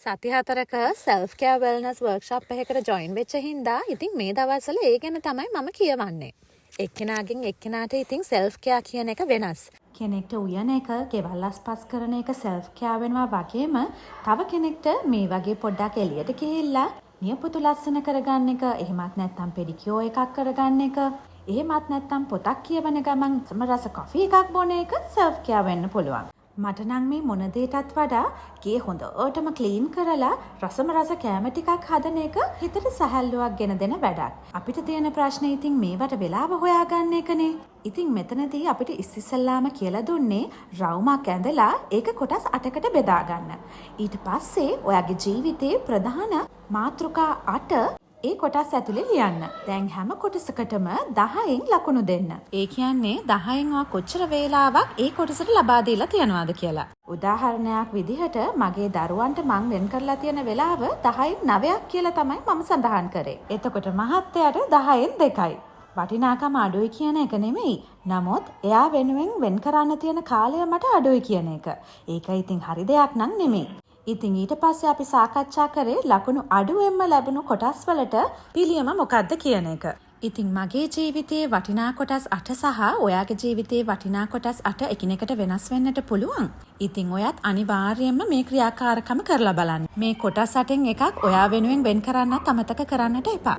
සති 4ක self care wellness workshop එකකට join වෙච්ච හින්දා ඉතින් මේ දවස්වල ඒ ගැන තමයි මම කියවන්නේ. එක්කෙනාගෙන් එක්කෙනාට ඉතින් self care කියන එක වෙනස්. කෙනෙක්ට උයන එක, ගෙවල් අස්පස් කරන එක self care වෙනවා වගේම තව කෙනෙක්ට මේ වගේ පොඩ්ඩක් එළියට ගිහිල්ලා නියපොතු ලස්සන කරගන්න එක, එහෙමත් නැත්නම් පෙඩිකියෝ එකක් කරගන්න එක, එහෙමත් නැත්නම් පොතක් කියවන ගමන් සමරස කොෆි එකක් බොන එක self care වෙන්න පුළුවන්. මට නම් මේ මොන දෙයටත් වඩා ගේ හොඳටම ක්ලීන් කරලා රසම රස කැම ටිකක් හදන එක හිතට සැහැල්ලුවක් ගෙන දෙන වැඩක්. අපිට තියෙන ප්‍රශ්නේ ඉතින් මේවට වෙලාව හොයාගන්න එකනේ. ඉතින් මෙතනදී අපිට ඉස්සෙල්ලාම කියලා දුන්නේ රවුමක් ඇඳලා ඒක කොටස් 8කට බෙදා ගන්න. ඊට පස්සේ ඔයාගේ ජීවිතේ ප්‍රධාන මාතෘකා 8 ඒ කොටස් ඇතුලේ ලියන්න. දැන් හැම කොටසකටම 10න් ලකුණු දෙන්න. ඒ කියන්නේ 10න් ඔයා කොච්චර වේලාවක් ඒ කොටසට ලබා දීලා තියනවාද කියලා. උදාහරණයක් විදිහට මගේ දරුවන්ට මං වෙන් කරලා තියෙන වෙලාව 10න් 9ක් කියලා තමයි මම සඳහන් කරේ. එතකොට මහත්තයාට 10න් 2යි. වටිනාකම අඩුයි කියන එක නෙමෙයි. නමුත් එයා වෙනුවෙන් වෙන් කරන්න තියෙන කාලය මට අඩුයි කියන එක. ඒක ඉතින් හරි දෙයක් නං නෙමෙයි. ඉතින් ඊට පස්සේ අපි සාකච්ඡා කරේ ලකුණු අඩුවෙන්ම ලැබුණු කොටස් වලට පිළියම මොකක්ද කියන එක. ඉතින් මගේ ජීවිතයේ වටිනා කොටස් 8 සහ ඔයාගේ ජීවිතයේ වටිනා කොටස් 8 එකිනෙකට වෙනස් වෙන්නට පුළුවන්. ඉතින් ඔයත් අනිවාර්යයෙන්ම මේ ක්‍රියාකාරකම කරලා බලන්න. මේ කොටස් 8න් එකක් ඔයා වෙනුවෙන් වෙන් කරන්නත් අමතක කරන්නට එපා.